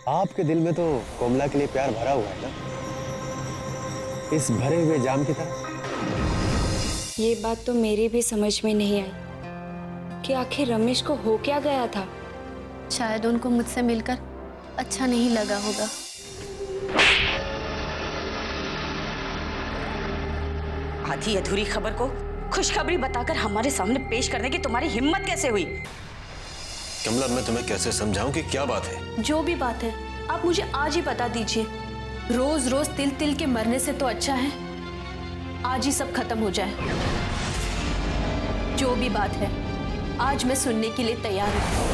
आपके दिल में तो कोमला के लिए प्यार भरा हुआ है ना, इस भरे हुए जाम की तरह। ये बात तो मेरी भी समझ में नहीं आई कि आखिर रमेश को हो क्या गया था। शायद उनको मुझसे मिलकर अच्छा नहीं लगा होगा। आधी अधूरी खबर को खुशखबरी बताकर हमारे सामने पेश करने की तुम्हारी हिम्मत कैसे हुई? कमला, मैं तुम्हें कैसे समझाऊं कि क्या बात है? जो भी बात है आप मुझे आज ही बता दीजिए। रोज रोज तिल तिल के मरने से तो अच्छा है आज ही सब खत्म हो जाए। जो भी बात है आज मैं सुनने के लिए तैयार हूँ।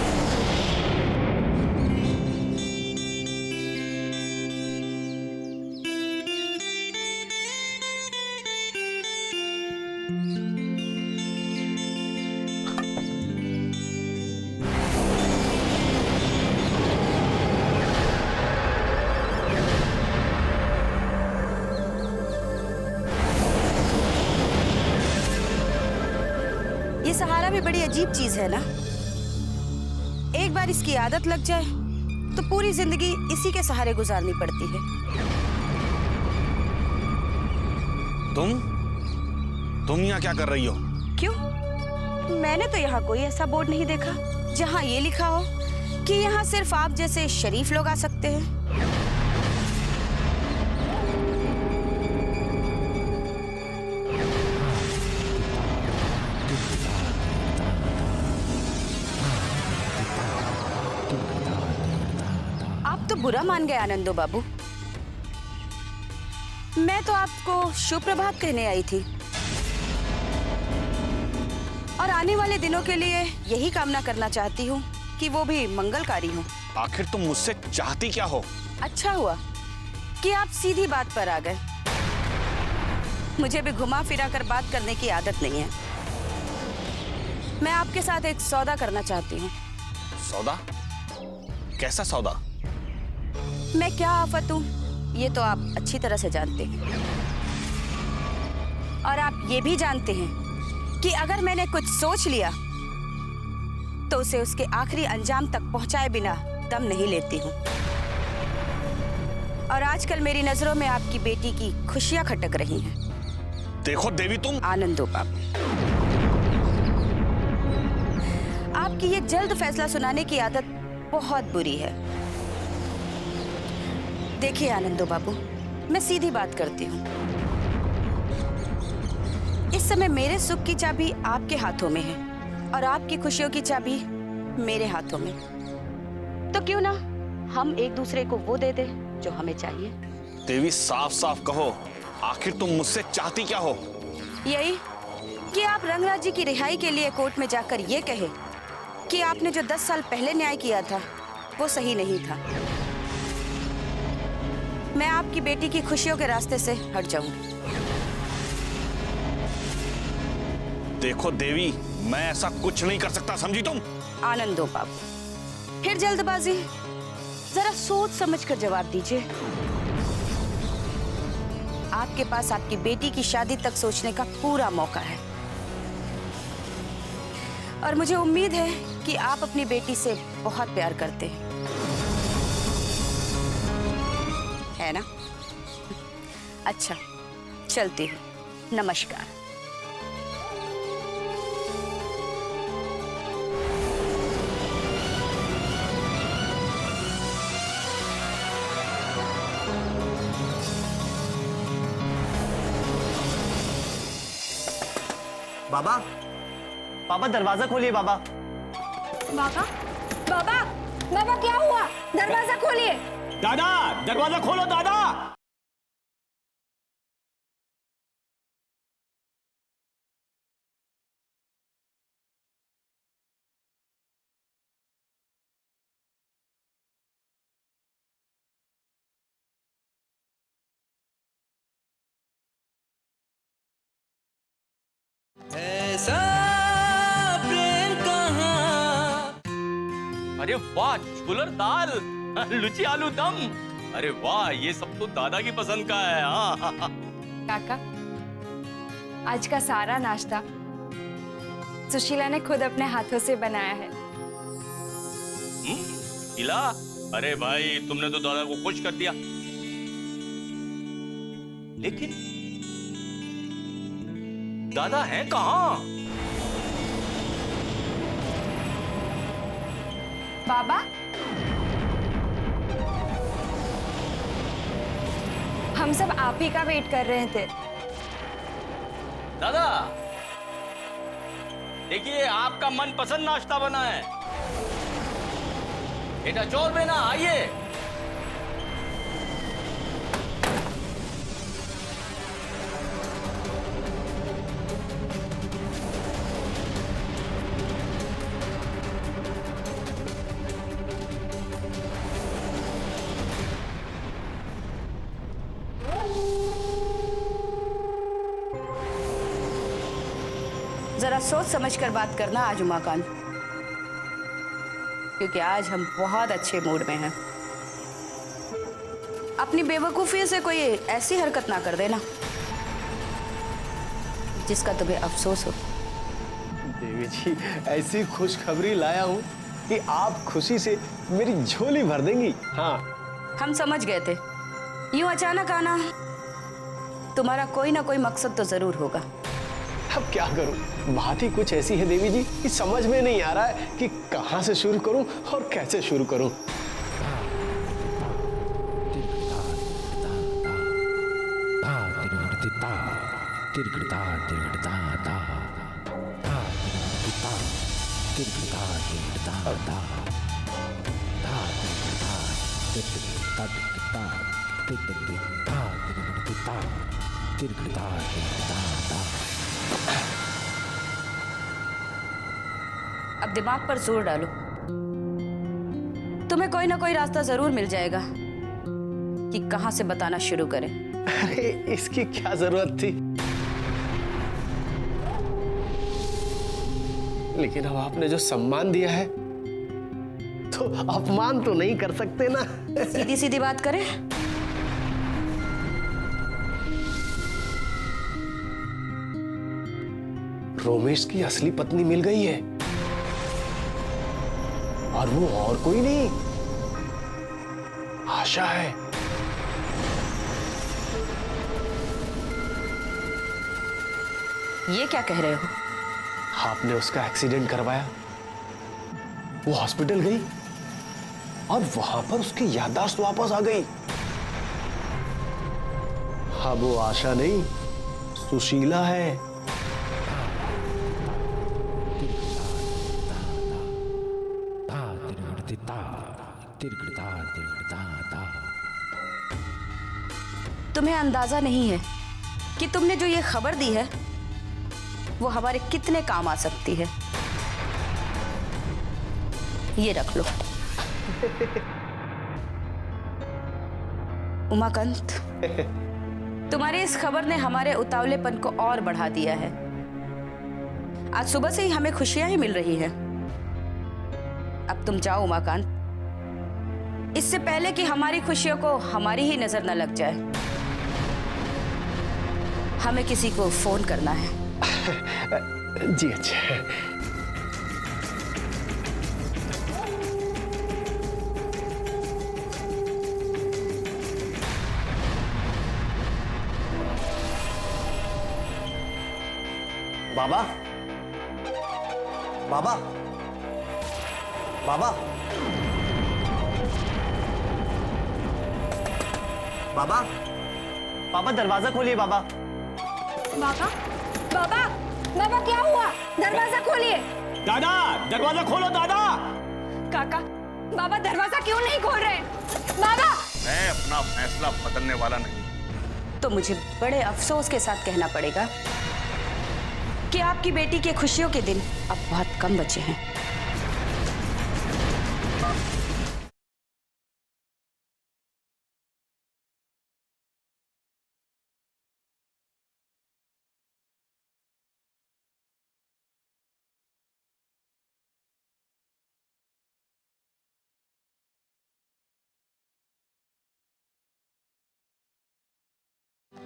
ये सहारा भी बड़ी अजीब चीज है ना। एक बार इसकी आदत लग जाए तो पूरी जिंदगी इसी के सहारे गुजारनी पड़ती है। तुम यहाँ क्या कर रही हो? क्यों? मैंने तो यहाँ कोई ऐसा बोर्ड नहीं देखा जहाँ ये लिखा हो कि यहाँ सिर्फ आप जैसे शरीफ लोग आ सकते हैं। आप तो बुरा मान गए आनंदो बाबू। मैं तो आपको शुभ प्रभात कहने आई थी और आने वाले दिनों के लिए यही कामना करना चाहती हूँ कि वो भी मंगलकारी हो। आखिर तुम मुझसे चाहती क्या हो? अच्छा हुआ कि आप सीधी बात पर आ गए। मुझे भी घुमा फिरा कर बात करने की आदत नहीं है। मैं आपके साथ एक सौदा करना चाहती हूँ। सौदा? कैसा सौदा? मैं क्या आफत हूँ ये तो आप अच्छी तरह से जानते हैं, और आप ये भी जानते हैं कि अगर मैंने कुछ सोच लिया तो उसे उसके आखिरी अंजाम तक पहुंचाए बिना दम नहीं लेती हूँ। और आजकल मेरी नजरों में आपकी बेटी की खुशियां खटक रही हैं। देखो देवी, तुम आनंदो बाबू, आपकी ये जल्द फैसला सुनाने की आदत बहुत बुरी है। देखिए आनंदो बाबू, मैं सीधी बात करती हूँ। इस समय मेरे सुख की चाबी आपके हाथों में है और आपकी खुशियों की चाबी मेरे हाथों में। तो क्यों ना हम एक दूसरे को वो दे दे जो हमें चाहिए। देवी, साफ साफ कहो, आखिर तुम मुझसे चाहती क्या हो? यही कि आप रंगराज जी की रिहाई के लिए कोर्ट में जाकर ये कहे कि आपने जो 10 साल पहले न्याय किया था वो सही नहीं था। मैं आपकी बेटी की खुशियों के रास्ते से हट जाऊंगी। देखो देवी, मैं ऐसा कुछ नहीं कर सकता, समझी तुम? आनंदो बाबू, फिर जल्दबाजी, जरा सोच समझ कर जवाब दीजिए। आपके पास आपकी बेटी की शादी तक सोचने का पूरा मौका है और मुझे उम्मीद है कि आप अपनी बेटी से बहुत प्यार करते हैं, है ना? अच्छा, चलती हूँ। नमस्कार। बाबा, पापा दरवाजा खोलिए बाबा। बाबा, बाबा, बाबा क्या हुआ? दरवाजा खोलिए। दादा, दरवाजा खोलो दादा। ऐसा प्रेम कहाँ। अरे वाह, छोलर दाल, लुची आलू दम। अरे वाह, ये सब तो दादा की पसंद का है। हाँ काका, आज का सारा नाश्ता सुशीला ने खुद अपने हाथों से बनाया है। इला, अरे भाई तुमने तो दादा को खुश कर दिया, लेकिन दादा हैं कहाँ? बाबा, हम सब आप ही का वेट कर रहे थे। दादा देखिए आपका मनपसंद नाश्ता बना है, बेटा चौल बेना आइए। जरा सोच समझ कर बात करना आज उमाकांत, क्योंकि आज हम बहुत अच्छे मूड में हैं। अपनी बेवकूफी से कोई ऐसी हरकत ना कर देना जिसका तुम्हें अफसोस हो। देवी जी, ऐसी खुशखबरी लाया हूँ कि आप खुशी से मेरी झोली भर देंगी। हाँ, हम समझ गए थे, यूं अचानक आना, तुम्हारा कोई ना कोई मकसद तो जरूर होगा। अब क्या करूं, बात ही कुछ ऐसी है देवी जी कि समझ में नहीं आ रहा है कि कहां से शुरू करूं और कैसे शुरू करूं। अब दिमाग पर जोर डालो, तुम्हें कोई ना कोई रास्ता जरूर मिल जाएगा कि कहां से बताना शुरू करें। अरे इसकी क्या जरूरत थी, लेकिन अब आपने जो सम्मान दिया है तो अपमान तो नहीं कर सकते ना। सीधी सीधी बात करें, रोमेश की असली पत्नी मिल गई है और वो और कोई नहीं, आशा है। ये क्या कह रहे हो? आपने उसका एक्सीडेंट करवाया, वो हॉस्पिटल गई और वहां पर उसकी याददाश्त वापस आ गई। हाँ, वो आशा नहीं, सुशीला है। तुम्हें अंदाजा नहीं है कि तुमने जो ये खबर दी है वो हमारे कितने काम आ सकती है। ये रख लो। उमाकांत, तुम्हारी इस खबर ने हमारे उतावलेपन को और बढ़ा दिया है। आज सुबह से ही हमें खुशियां ही मिल रही हैं। अब तुम जाओ उमाकांत, इससे पहले कि हमारी खुशियों को हमारी ही नजर न लग जाए। हमें किसी को फोन करना है। जी अच्छा। बाबा, बाबा, बाबा, बाबा, बाबा दरवाजा खोलिए बाबा। बाबा, बाबा, बाबा क्या हुआ? दरवाजा खोलिए। दादा, दरवाजा खोलो दादा। काका, बाबा दरवाजा क्यों नहीं खोल रहे? बाबा! मैं अपना फैसला बदलने वाला नहीं। तो मुझे बड़े अफसोस के साथ कहना पड़ेगा कि आपकी बेटी के खुशियों के दिन अब बहुत कम बचे हैं।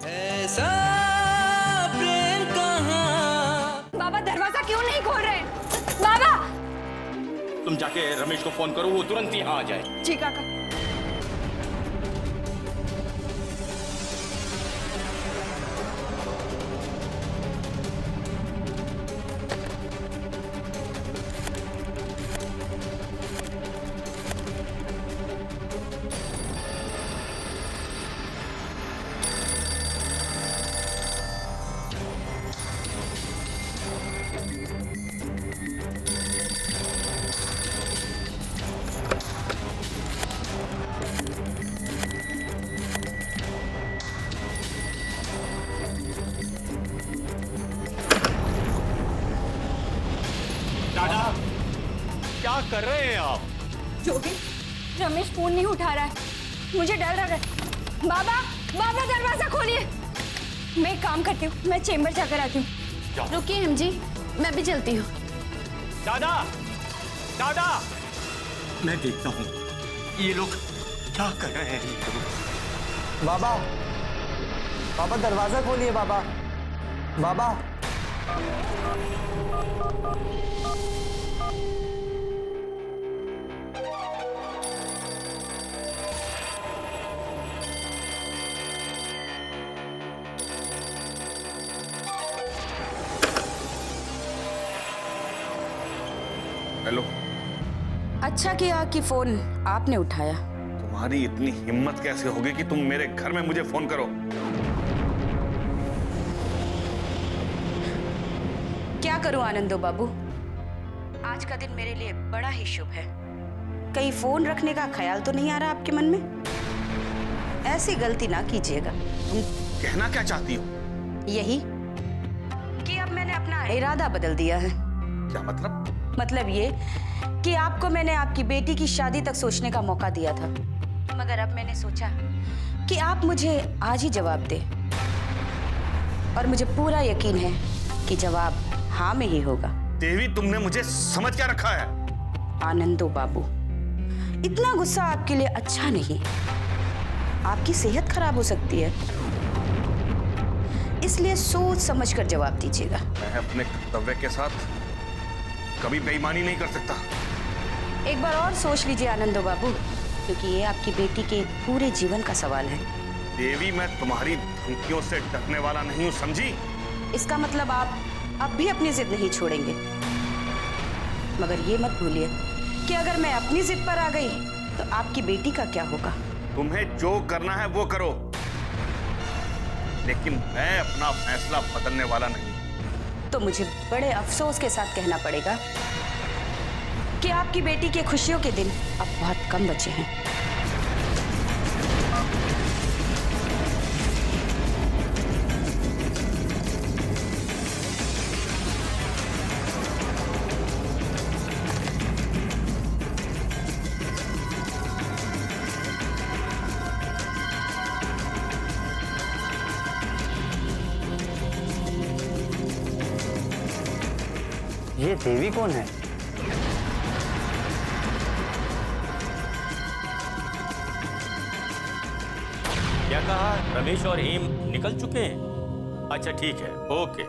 ऐसा प्रेम कहाँ। बाबा दरवाजा क्यों नहीं खोल रहे? बाबा! तुम जाके रमेश को फोन करो, वो तुरंत यहाँ आ जाए। जी काका। दादा, क्या कर रहे हैं आप? जोगी, रमेश फोन नहीं उठा रहा है, मुझे डर लग रहा है। बाबा, बाबा दरवाजा खोलिए। मैं एक काम करती हूँ, मैं चेंबर जाकर आती हूँ। रुकिए हिम जी, मैं भी चलती हूँ। दादा, दादा, मैं देखता हूँ ये लोग क्या कर रहे हैं। बाबा, बाबा दरवाजा खोलिए बाबा। बाबा, हेलो। अच्छा किया कि फोन आपने उठाया। तुम्हारी इतनी हिम्मत कैसे होगी कि तुम मेरे घर में मुझे फोन करो? क्या करूं आनंदो बाबू, आज का दिन मेरे लिए बड़ा ही शुभ है। कहीं फोन रखने का ख्याल तो नहीं आ रहा आपके मन में? ऐसी गलती ना कीजिएगा। तुम कहना क्या चाहती हो? यही कि अब मैंने अपना इरादा बदल दिया है। क्या मतलब? मतलब ये कि आपको मैंने आपकी बेटी की शादी तक सोचने का मौका दिया था, मगर अब मैंने सोचा कि आप मुझे आज ही जवाब दें, और मुझे पूरा यकीन है कि जवाब हाँ में ही होगा। देवी, तुमने मुझे समझ क्या रखा है? आनंदो बाबू, इतना गुस्सा आपके लिए अच्छा नहीं। आपकी सेहत खराब हो सकती है, इसलिए सोच समझकर जवाब दीजिएगा। मैं अपने कर्तव्य के साथ कभी बेईमानी नहीं कर सकता। एक बार और सोच लीजिए आनंदो बाबू, क्योंकि ये आपकी बेटी के पूरे जीवन का सवाल है। देवी, मैं तुम्हारी धमकियों से डरने वाला नहीं हूं, समझी? इसका मतलब आप अब भी अपनी जिद नहीं छोड़ेंगे। मगर ये मत भूलिए कि अगर मैं अपनी जिद पर आ गई तो आपकी बेटी का क्या होगा। तुम्हें जो करना है वो करो, लेकिन मैं अपना फैसला बदलने वाला नहीं। तो मुझे बड़े अफसोस के साथ कहना पड़ेगा कि आपकी बेटी के खुशियों के दिन अब बहुत कम बचे हैं। ये देवी कौन है? क्या कहा? रमेश और हेम निकल चुके हैं? अच्छा ठीक है, ओके।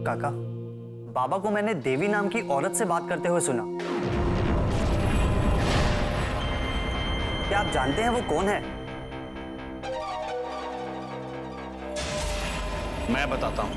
काका, बाबा को मैंने देवी नाम की औरत से बात करते हुए सुना। क्या आप जानते हैं वो कौन है? मैं बताता हूं।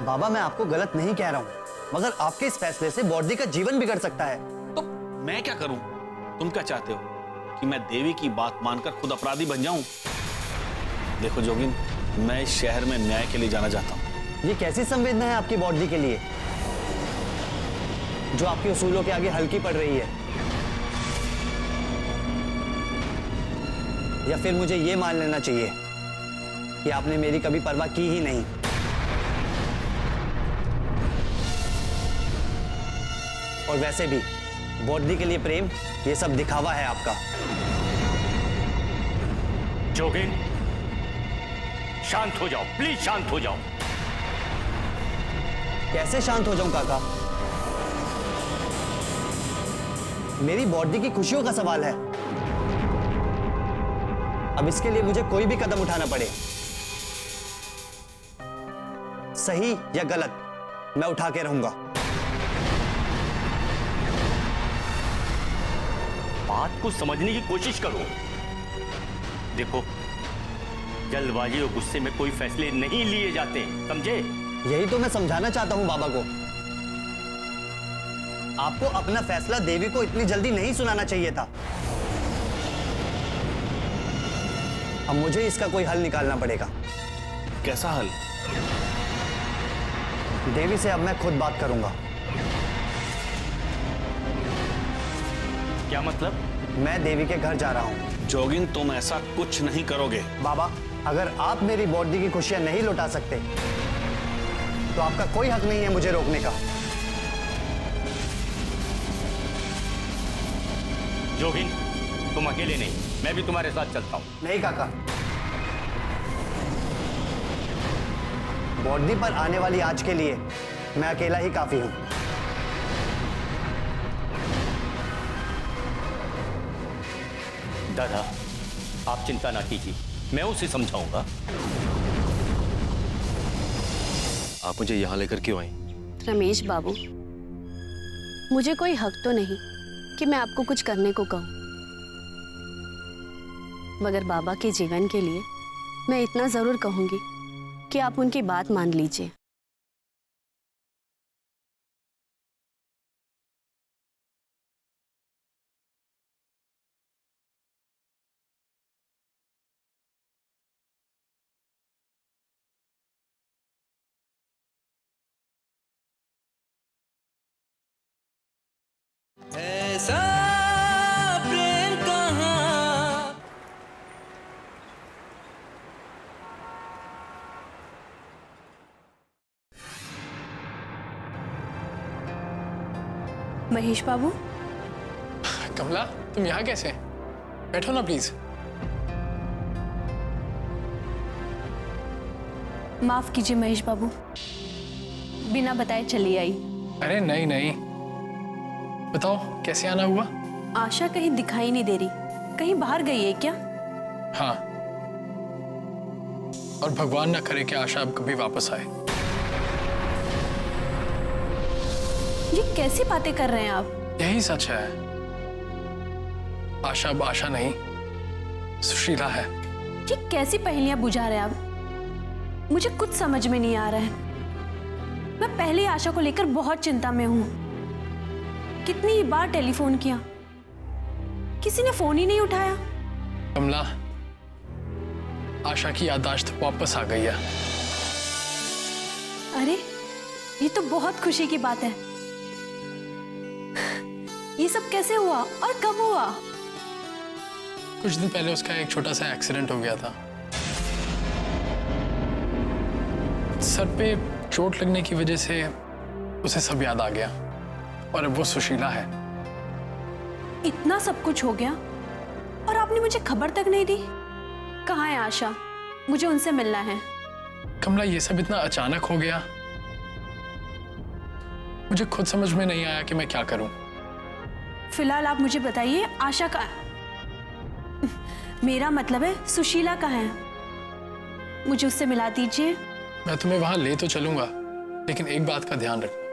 बाबा, मैं आपको गलत नहीं कह रहा हूं, मगर आपके इस फैसले से बॉडी का जीवन बिगड़ सकता है। तो मैं क्या करूं? तुम क्या चाहते हो कि मैं देवी की बात मानकर खुद अपराधी बन जाऊं? देखो जोगिन, मैं इस शहर में न्याय के लिए जाना चाहता हूं। ये कैसी संवेदना है आपकी बॉडी के लिए जो आपके उसूलों के आगे हल्की पड़ रही है? या फिर मुझे ये मान लेना चाहिए कि आपने मेरी कभी परवाह की ही नहीं? और वैसे भी बॉडी के लिए प्रेम ये सब दिखावा है आपका। जोगिन, शांत हो जाओ, प्लीज शांत हो जाओ। कैसे शांत हो जाऊं काका? मेरी बॉडी की खुशियों का सवाल है। अब इसके लिए मुझे कोई भी कदम उठाना पड़े, सही या गलत, मैं उठा के रहूंगा। बात को समझने की कोशिश करो। देखो, जल्दबाजी और गुस्से में कोई फैसले नहीं लिए जाते, समझे? यही तो मैं समझाना चाहता हूं बाबा को। आपको अपना फैसला देवी को इतनी जल्दी नहीं सुनाना चाहिए था। अब मुझे इसका कोई हल निकालना पड़ेगा। कैसा हल? देवी से अब मैं खुद बात करूंगा। क्या मतलब? मैं देवी के घर जा रहा हूं। जोगिन, तुम ऐसा कुछ नहीं करोगे। बाबा, अगर आप मेरी बॉडी की खुशियां नहीं लौटा सकते तो आपका कोई हक नहीं है मुझे रोकने का। जोगिन, तुम अकेले नहीं, मैं भी तुम्हारे साथ चलता हूं। नहीं काका, बॉडी पर आने वाली आज के लिए मैं अकेला ही काफी हूं। दादा, आप चिंता ना कीजिए, मैं उसे समझाऊंगा। आप मुझे यहां लेकर क्यों आई? रमेश बाबू, मुझे कोई हक तो नहीं कि मैं आपको कुछ करने को कहूं, मगर बाबा के जीवन के लिए मैं इतना जरूर कहूंगी कि आप उनकी बात मान लीजिए। ऐसा प्रेम कहाँ। महेश बाबू, कमला, तुम यहाँ कैसे? बैठो ना प्लीज। माफ कीजिए महेश बाबू, बिना बताए चली आई। अरे नहीं नहीं, बताओ कैसे आना हुआ? आशा कहीं दिखाई नहीं दे रही, कहीं बाहर गई है क्या? हाँ, और भगवान ना करे कि आशा अब कभी वापस आए। ये कैसी बातें कर रहे हैं आप? यही सच है। आशा अब आशा नहीं, सुशीला है। ये कैसी पहेलियां बुझा रहे हैं आप? मुझे कुछ समझ में नहीं आ रहा है। मैं पहले ही आशा को लेकर बहुत चिंता में हूं। कितनी ही बार टेलीफोन किया, किसी ने फोन ही नहीं उठाया। कमला, आशा की याददाश्त वापस आ गई है। अरे, ये तो बहुत खुशी की बात है। ये सब कैसे हुआ और कब हुआ? कुछ दिन पहले उसका एक छोटा सा एक्सीडेंट हो गया था। सर पे चोट लगने की वजह से उसे सब याद आ गया, और अब वो सुशीला है। इतना सब कुछ हो गया और आपने मुझे खबर तक नहीं दी। कहाँ है आशा? मुझे उनसे मिलना है। कमला, ये सब इतना अचानक हो गया, मुझे खुद समझ में नहीं आया कि मैं क्या करूं। फिलहाल आप मुझे बताइए, आशा का, मेरा मतलब है सुशीला कहाँ है? मुझे उससे मिला दीजिए। मैं तुम्हें वहां ले तो चलूंगा, लेकिन एक बात का ध्यान रखना,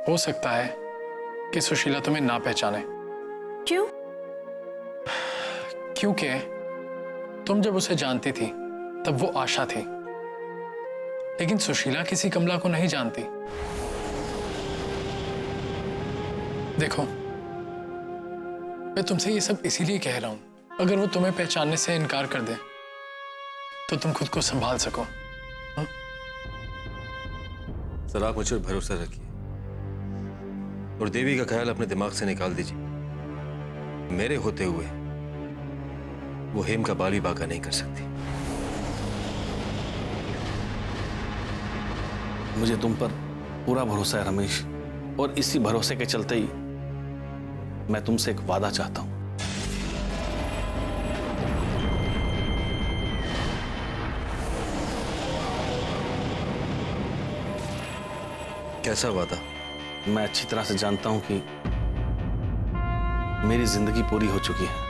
हो सकता है कि सुशीला तुम्हें ना पहचाने। क्यों? क्योंकि तुम जब उसे जानती थी तब वो आशा थी, लेकिन सुशीला किसी कमला को नहीं जानती। देखो, मैं तुमसे ये सब इसीलिए कह रहा हूं, अगर वो तुम्हें पहचानने से इनकार कर दे तो तुम खुद को संभाल सको। सर, आप मुझ पर भरोसा रखिए और देवी का ख्याल अपने दिमाग से निकाल दीजिए। मेरे होते हुए वो हेम का बाल भी बाका नहीं कर सकती। मुझे तुम पर पूरा भरोसा है रमेश, और इसी भरोसे के चलते ही मैं तुमसे एक वादा चाहता हूं। कैसा वादा? मैं अच्छी तरह से जानता हूं कि मेरी जिंदगी पूरी हो चुकी है।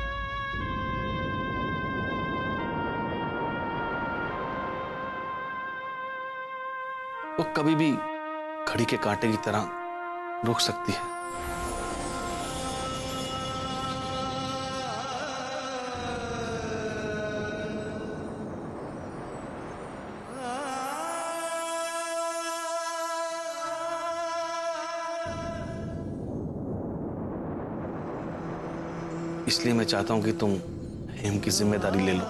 वो कभी भी घड़ी के कांटे की तरह रुक सकती है। इसलिए मैं चाहता हूं कि तुम हेम की जिम्मेदारी ले लो।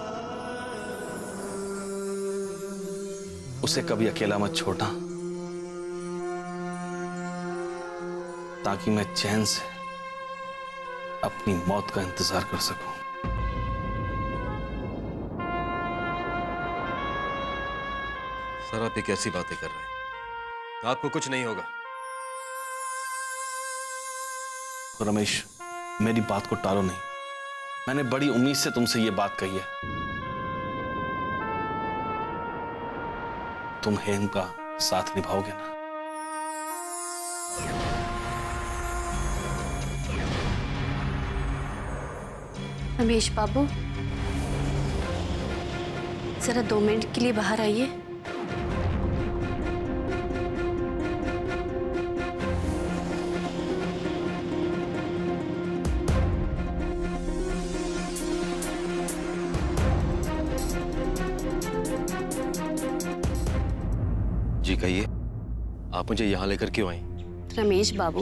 उसे कभी अकेला मत छोड़ना, ताकि मैं चैन से अपनी मौत का इंतजार कर सकूं। सर, आप ये कैसी बातें कर रहे हैं? आपको कुछ नहीं होगा। रमेश, मेरी बात को टालो नहीं। मैंने बड़ी उम्मीद से तुमसे ये बात कही है। तुम हेम का साथ निभाओगे ना? रमेश बाबू, जरा 2 मिनट के लिए बाहर आइए। जी कहिए, आप मुझे यहां लेकर क्यों आई? रमेश बाबू,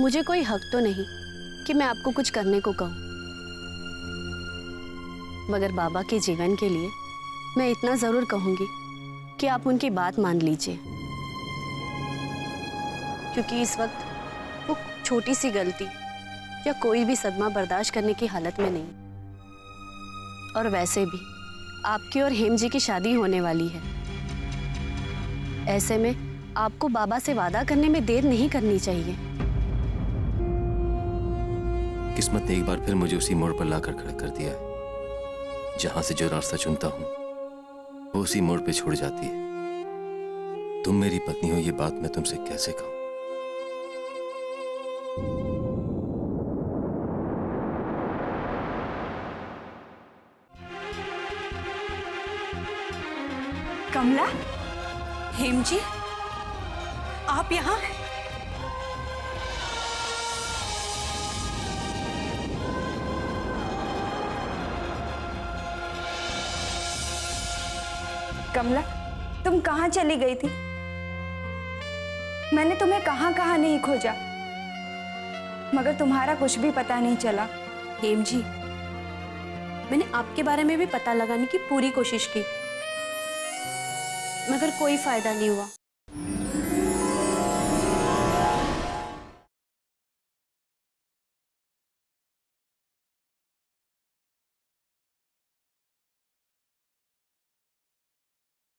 मुझे कोई हक तो नहीं कि मैं आपको कुछ करने को कहूं, मगर बाबा के जीवन के लिए मैं इतना जरूर कहूंगी कि आप उनकी बात मान लीजिए, क्योंकि इस वक्त वो छोटी सी गलती या कोई भी सदमा बर्दाश्त करने की हालत में नहीं। और वैसे भी आपकी और हेम जी की शादी होने वाली है। ऐसे में आपको बाबा से वादा करने में देर नहीं करनी चाहिए। किस्मत ने एक बार फिर मुझे उसी मोड़ पर लाकर खड़ा कर दिया है। जहां से जो रास्ता चुनता हूं वो उसी मोड़ पे छोड़ जाती है। तुम मेरी पत्नी हो, ये बात मैं तुमसे कैसे कहूं? कमला, हेम जी, आप यहाँ? कमला, तुम कहाँ चली गई थी? मैंने तुम्हें कहाँ कहाँ नहीं खोजा, मगर तुम्हारा कुछ भी पता नहीं चला। हेम जी, मैंने आपके बारे में भी पता लगाने की पूरी कोशिश की, मगर कोई फायदा नहीं हुआ।